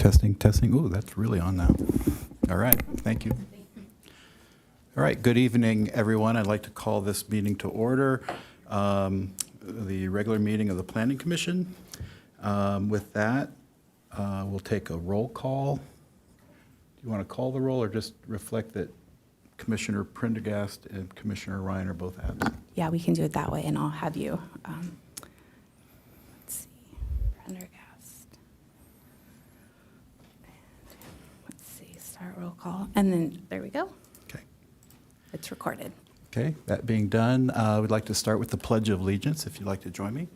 Testing, testing. Ooh, that's really on now. All right, thank you. All right, good evening, everyone. I'd like to call this meeting to order, the regular meeting of the Planning Commission. With that, we'll take a roll call. Do you want to call the roll or just reflect that Commissioner Prendergast and Commissioner Ryan are both absent? Yeah, we can do it that way, and I'll have you. Let's see, Prendergast. Let's see, start roll call, and then there we go. Okay. It's recorded. Okay, that being done, we'd like to start with the Pledge of Allegiance, if you'd like to join me.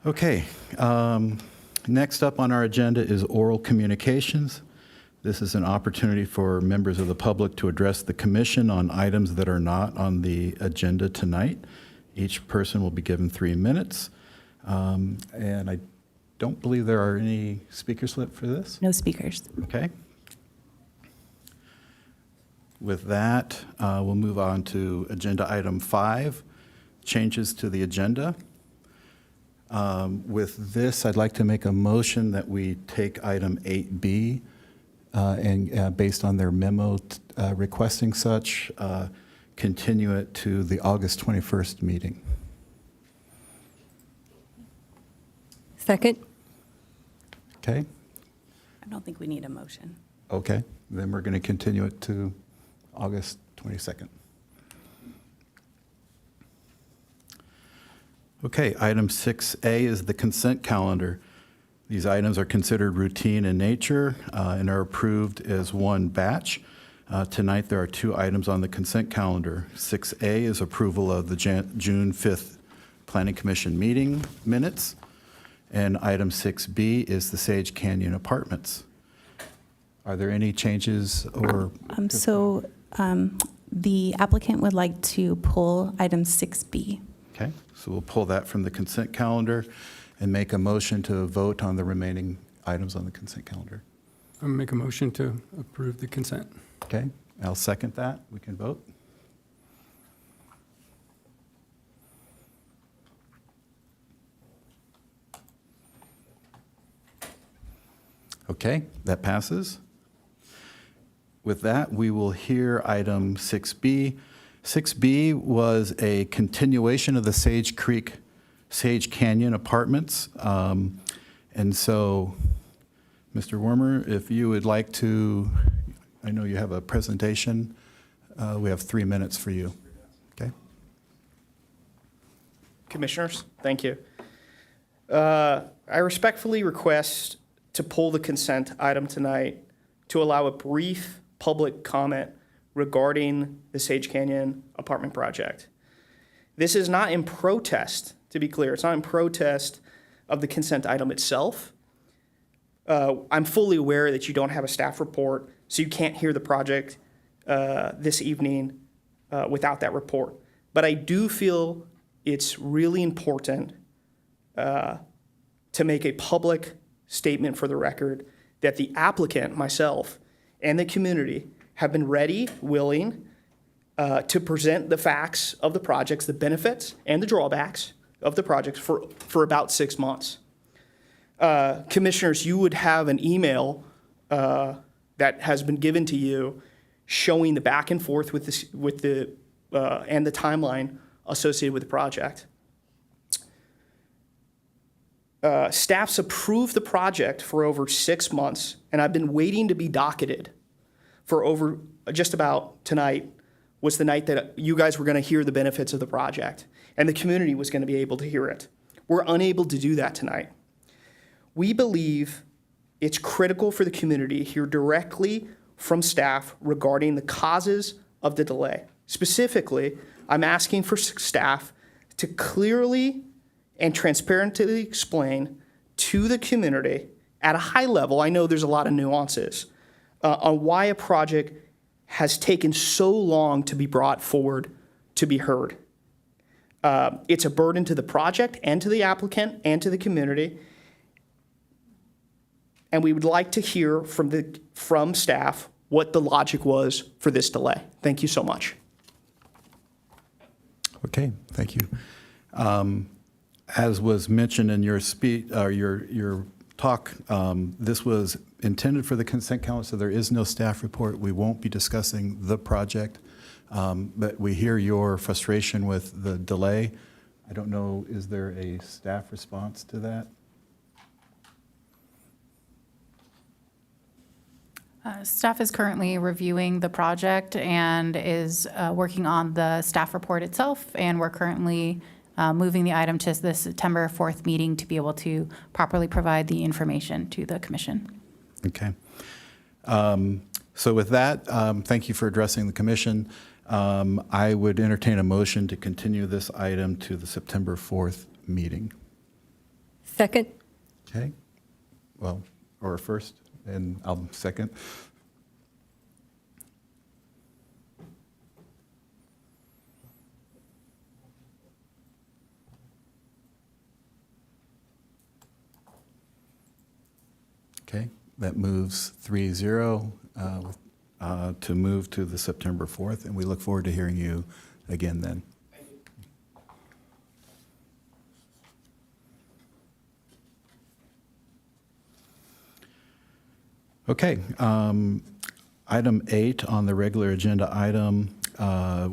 Okay, next up on our agenda is oral communications. This is an opportunity for members of the public to address the commission on items that are not on the agenda tonight. Each person will be given 3 minutes. And I don't believe there are any speaker slip for this. No speakers. Okay. With that, we'll move on to agenda item 5, changes to the agenda. With this, I'd like to make a motion that we take item 8B and based on their memo requesting such, continue it to the August 21st meeting. Second. Okay? I don't think we need a motion. Okay, then we're going to continue it to August 22nd. Okay, item 6A is the consent calendar. These items are considered routine in nature and are approved as one batch. Tonight, there are 2 items on the consent calendar. 6A is approval of the June 5th Planning Commission meeting minutes, and item 6B is the Sage Canyon Apartments. Are there any changes or? The applicant would like to pull item 6B. Okay, so we'll pull that from the consent calendar and make a motion to vote on the remaining items on the consent calendar. I'll make a motion to approve the consent. Okay, I'll second that. We can vote. Okay, that passes. With that, we will hear item 6B. 6B was a continuation of the Sage Canyon Apartments. And so, Mr. Wormer, if you would like to, I know you have a presentation. We have 3 minutes for you. Okay. Commissioners, thank you. I respectfully request to pull the consent item tonight to allow a brief public comment regarding the Sage Canyon apartment project. This is not in protest, to be clear. It's not in protest of the consent item itself. I'm fully aware that you don't have a staff report, so you can't hear the project this evening without that report. But I do feel it's really important to make a public statement for the record that the applicant, myself, and the community have been ready, willing to present the facts of the projects, the benefits and the drawbacks of the projects for about 6 months. Commissioners, you would have an email that has been given to you showing the back and forth with the and the timeline associated with the project. Staff's approved the project for over 6 months, and I've been waiting to be docketed for over just about tonight was the night that you guys were going to hear the benefits of the project, and the community was going to be able to hear it. We're unable to do that tonight. We believe it's critical for the community to hear directly from staff regarding the causes of the delay. Specifically, I'm asking for staff to clearly and transparently explain to the community at a high level, I know there's a lot of nuances, on why a project has taken so long to be brought forward to be heard. It's a burden to the project and to the applicant and to the community. And we would like to hear from staff what the logic was for this delay. Thank you so much. Okay, thank you. As was mentioned in your speech, your talk, this was intended for the consent calendar, so there is no staff report. We won't be discussing the project, but we hear your frustration with the delay. I don't know, is there a staff response to that? Staff is currently reviewing the project and is working on the staff report itself, and we're currently moving the item to the September 4th meeting to be able to properly provide the information to the commission. Okay. So with that, thank you for addressing the commission. I would entertain a motion to continue this item to the September 4th meeting. Second? Okay? Well, or first, and I'll second. Okay, that moves 3-0 to move to the September 4th, and we look forward to hearing you again then. Okay, item 8 on the regular agenda item,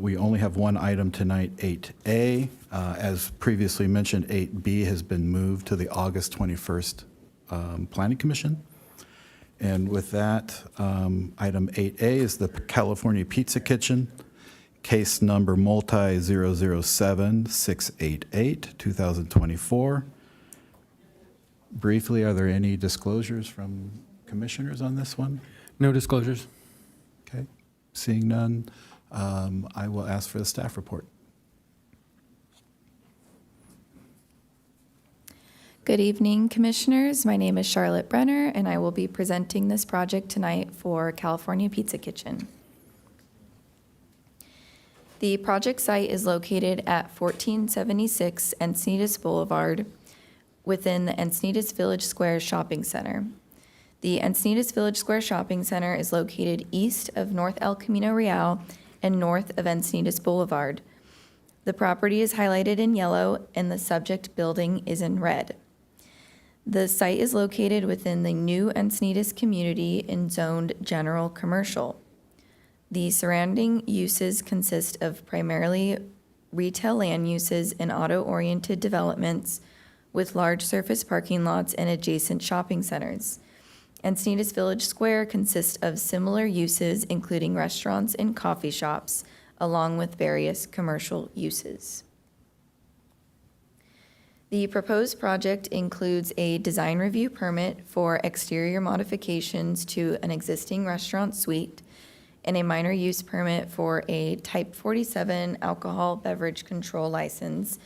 we only have one item tonight, 8A. As previously mentioned, 8B has been moved to the August 21st Planning Commission. And with that, item 8A is the California Pizza Kitchen, case number multi-007-688, 2024. Briefly, are there any disclosures from commissioners on this one? No disclosures. Okay, seeing none, I will ask for the staff report. Good evening, Commissioners. My name is Charlotte Brenner, and I will be presenting this project tonight for California Pizza Kitchen. The project site is located at 1476 Encinitas Boulevard within the Encinitas Village Square Shopping Center. The Encinitas Village Square Shopping Center is located east of North El Camino Real and north of Encinitas Boulevard. The property is highlighted in yellow, and the subject building is in red. The site is located within the new Encinitas community and zoned general commercial. The surrounding uses consist of primarily retail land uses and auto-oriented developments with large surface parking lots and adjacent shopping centers. Encinitas Village Square consists of similar uses, including restaurants and coffee shops, along with various commercial uses. The proposed project includes a design review permit for exterior modifications to an existing restaurant suite and a minor use permit for a Type 47 alcohol beverage control license,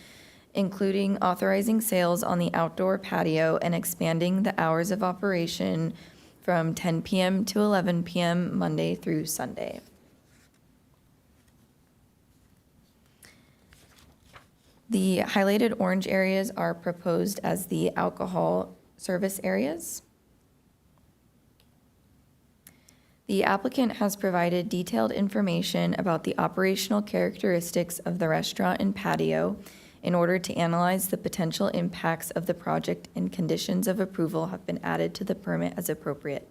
including authorizing sales on the outdoor patio and expanding the hours of operation from 10 p.m. to 11 p.m. Monday through Sunday. The highlighted orange areas are proposed as the alcohol service areas. The applicant has provided detailed information about the operational characteristics of the restaurant and patio in order to analyze the potential impacts of the project, and conditions of approval have been added to the permit as appropriate.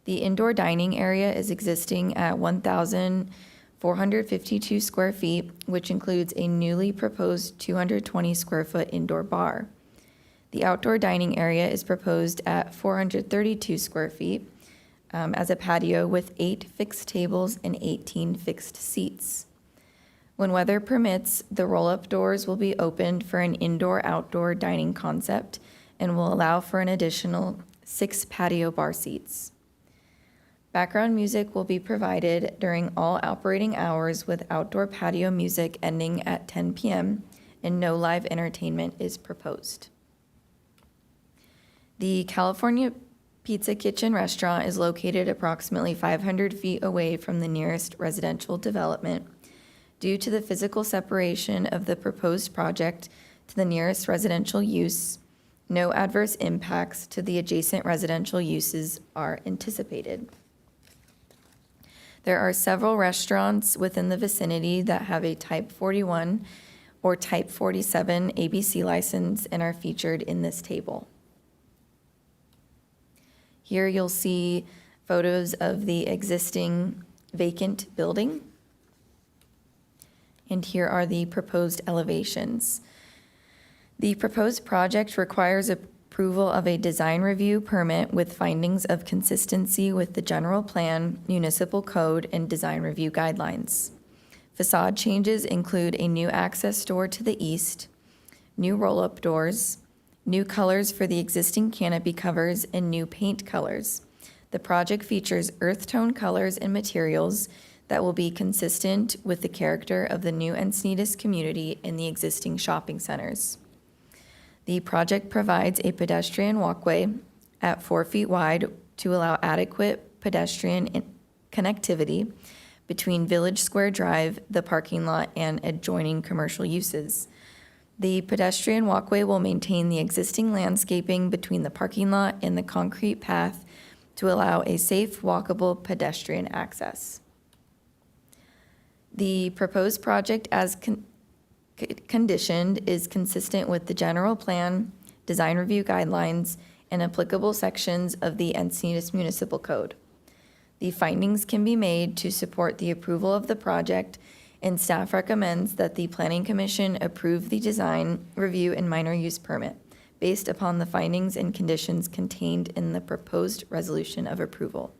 The indoor dining area is existing at 1,452 square feet, which includes a newly proposed 220 square foot indoor bar. The outdoor dining area is proposed at 432 square feet as a patio with 8 fixed tables and 18 fixed seats. When weather permits, the roll-up doors will be opened for an indoor-outdoor dining concept and will allow for an additional 6 patio bar seats. Background music will be provided during all operating hours, with outdoor patio music ending at 10 p.m., and no live entertainment is proposed. The California Pizza Kitchen restaurant is located approximately 500 feet away from the nearest residential development. due to the physical separation of the proposed project to the nearest residential use, no adverse impacts to the adjacent residential uses are anticipated. There are several restaurants within the vicinity that have a Type 41 or Type 47 ABC license and are featured in this table. Here you'll see photos of the existing vacant building. And here are the proposed elevations. The proposed project requires approval of a design review permit with findings of consistency with the general plan, municipal code, and design review guidelines. Facade changes include a new access door to the east, new roll-up doors, new colors for the existing canopy covers, and new paint colors. The project features earth tone colors and materials that will be consistent with the character of the new Encinitas community and the existing shopping centers. The project provides a pedestrian walkway at 4 feet wide to allow adequate pedestrian connectivity between Village Square Drive, the parking lot, and adjoining commercial uses. The pedestrian walkway will maintain the existing landscaping between the parking lot and the concrete path to allow a safe, walkable pedestrian access. The proposed project as conditioned is consistent with the general plan, design review guidelines, and applicable sections of the Encinitas Municipal Code. The findings can be made to support the approval of the project, and staff recommends that the Planning Commission approve the design review and minor use permit based upon the findings and conditions contained in the proposed resolution of approval.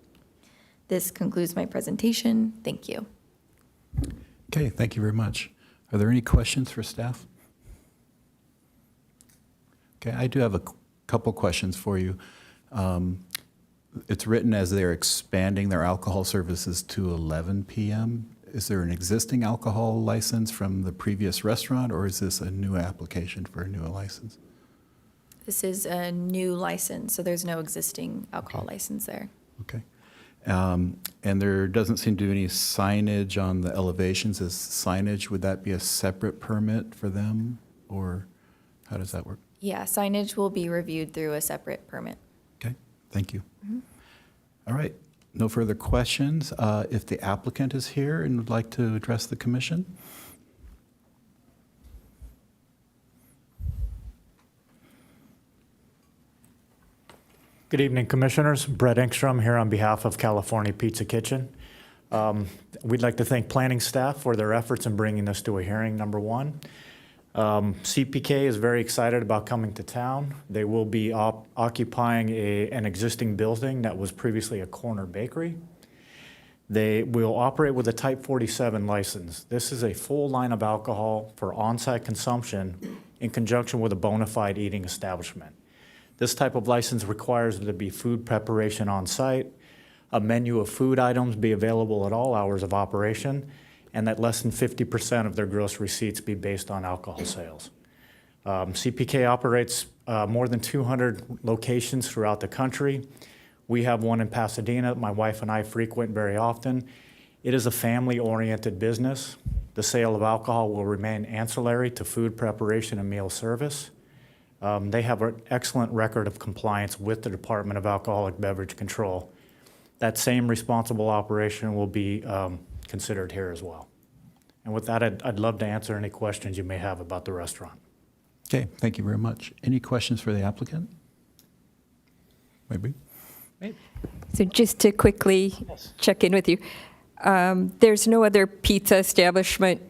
This concludes my presentation. Thank you. Okay, thank you very much. Are there any questions for staff? Okay, I do have a couple questions for you. It's written as they're expanding their alcohol services to 11 p.m. Is there an existing alcohol license from the previous restaurant, or is this a new application for a new license? This is a new license, so there's no existing alcohol license there. Okay. And there doesn't seem to be any signage on the elevations. Is signage, would that be a separate permit for them, or how does that work? Yeah, signage will be reviewed through a separate permit. Okay, thank you. All right, no further questions. If the applicant is here and would like to address the commission? Good evening, Commissioners. Brett Engstrom here on behalf of California Pizza Kitchen. We'd like to thank planning staff for their efforts in bringing this to a hearing, number one. CPK is very excited about coming to town. They will be occupying an existing building that was previously a corner bakery. They will operate with a Type 47 license. This is a full line of alcohol for on-site consumption in conjunction with a bona fide eating establishment. This type of license requires there to be food preparation on site, a menu of food items be available at all hours of operation, and that less than 50% of their gross receipts be based on alcohol sales. CPK operates more than 200 locations throughout the country. We have one in Pasadena my wife and I frequent very often. It is a family-oriented business. The sale of alcohol will remain ancillary to food preparation and meal service. They have an excellent record of compliance with the Department of Alcoholic Beverage Control. That same responsible operation will be considered here as well. And with that, I'd love to answer any questions you may have about the restaurant. Okay, thank you very much. Any questions for the applicant? Maybe? So just to quickly check in with you, there's no other pizza establishment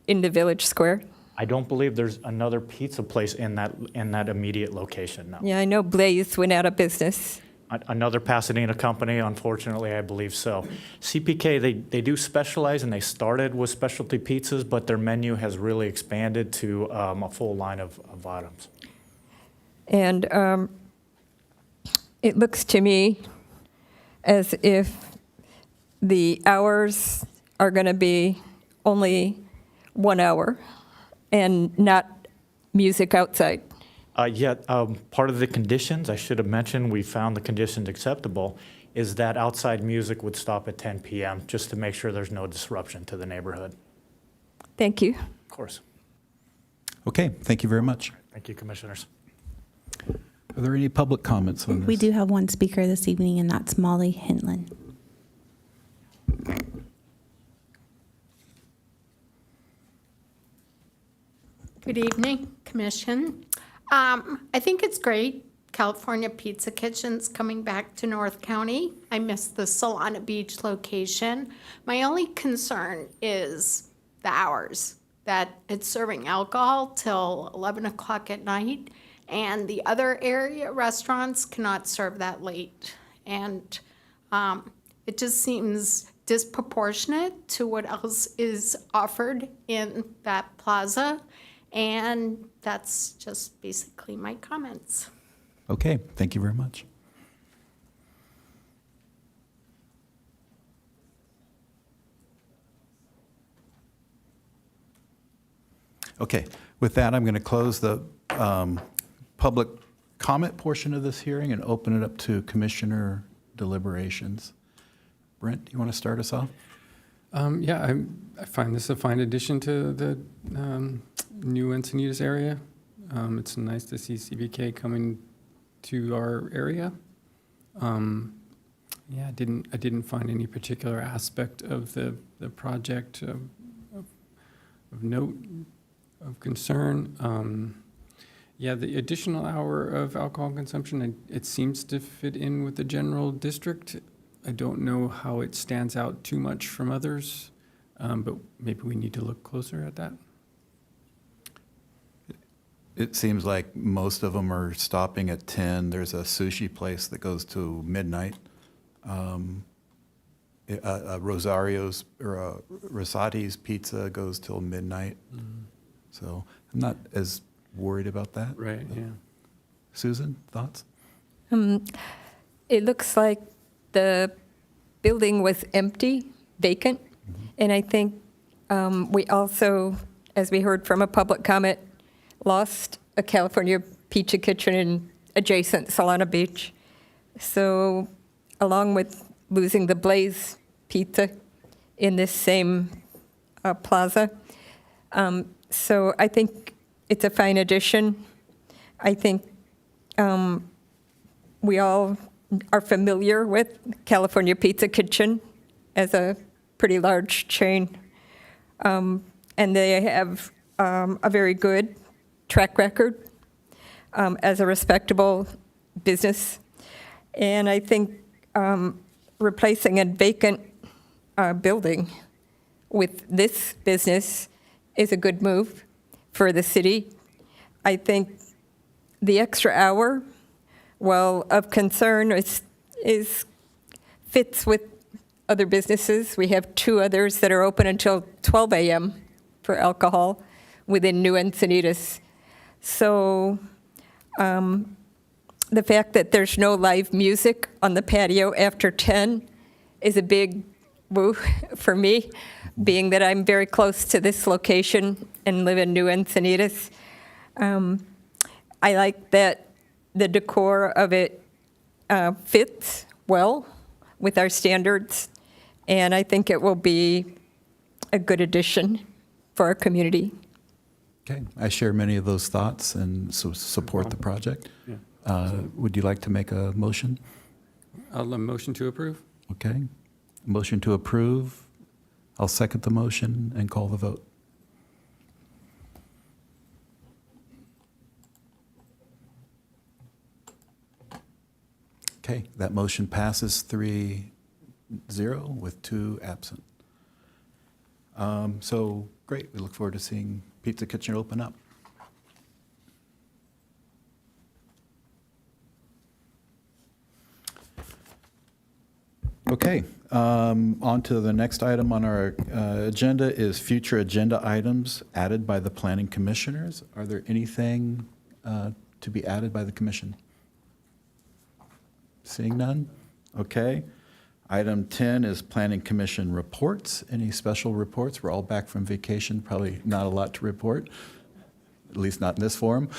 in the Village Square? I don't believe there's another pizza place in that immediate location, no. Yeah, I know Blaze went out of business. Another Pasadena company, unfortunately, I believe so. CPK, they do specialize, and they started with specialty pizzas, but their menu has really expanded to a full line of items. And it looks to me as if the hours are going to be only 1 hour and not music outside. Yet, part of the conditions, I should have mentioned, we found the conditions acceptable, is that outside music would stop at 10 p.m. just to make sure there's no disruption to the neighborhood. Thank you. Of course. Okay, thank you very much. Thank you, commissioners. Are there any public comments on this? We do have one speaker this evening, and that's Molly Hintland. Good evening, Commission. I think it's great California Pizza Kitchen's coming back to North County. I miss the Solana Beach location. My only concern is the hours, that it's serving alcohol till 11 o'clock at night, and the other area restaurants cannot serve that late. And it just seems disproportionate to what else is offered in that plaza. And that's just basically my comments. Okay, thank you very much. Okay, with that, I'm going to close the public comment portion of this hearing and open it up to commissioner deliberations. Brent, do you want to start us off? Yeah, I find this a fine addition to the new Encinitas area. It's nice to see CBK coming to our area. Yeah, I didn't find any particular aspect of the project of note, of concern. Yeah, the additional hour of alcohol consumption, it seems to fit in with the general district. I don't know how it stands out too much from others, but maybe we need to look closer at that. It seems like most of them are stopping at 10. There's a sushi place that goes to midnight. Rosario's or Rosati's Pizza goes till midnight. So I'm not as worried about that. Right, yeah. Susan, thoughts? It looks like the building was empty, vacant, and I think we also, as we heard from a public comment, lost a California Pizza Kitchen in adjacent Solana Beach. So along with losing the Blaze Pizza in this same plaza. So I think it's a fine addition. I think we all are familiar with California Pizza Kitchen as a pretty large chain. And they have a very good track record as a respectable business. And I think replacing a vacant building with this business is a good move for the city. I think the extra hour, well, of concern fits with other businesses. We have two others that are open until 12 a.m. for alcohol within New Encinitas. So the fact that there's no live music on the patio after 10 is a big woo for me, being that I'm very close to this location and live in New Encinitas. I like that the decor of it fits well with our standards, and I think it will be a good addition for our community. Okay, I share many of those thoughts and so support the project. Yeah. Would you like to make a motion? I'll motion to approve. Okay. Motion to approve. I'll second the motion and call the vote. Okay, that motion passes 3-0 with 2 absent. So great, we look forward to seeing Pizza Kitchen open up. Okay, on to the next item on our agenda is future agenda items added by the planning commissioners. Are there anything to be added by the commission? Seeing none? Okay. Item 10 is planning commission reports. Any special reports? We're all back from vacation, probably not a lot to report, at least not in this forum.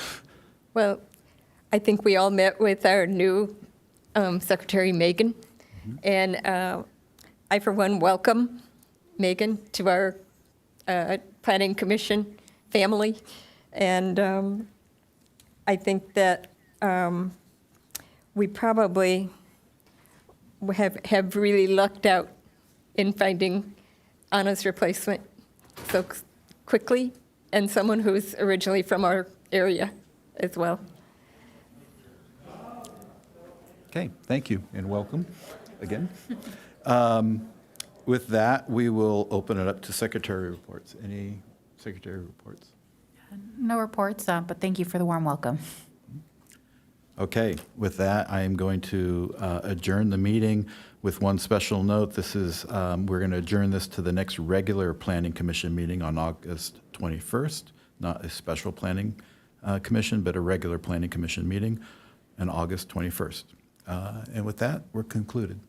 Well, I think we all met with our new Secretary Megan, and I, for one, welcome Megan to our Planning Commission family. And I think that we probably have really lucked out in finding Anna's replacement so quickly, and someone who's originally from our area as well. Okay, thank you and welcome again. With that, we will open it up to secretary reports. Any secretary reports? No reports, but thank you for the warm welcome. Okay, with that, I am going to adjourn the meeting with one special note. This is, we're going to adjourn this to the next regular Planning Commission meeting on August 21st, not a special Planning Commission, but a regular Planning Commission meeting on August 21st. And with that, we're concluded.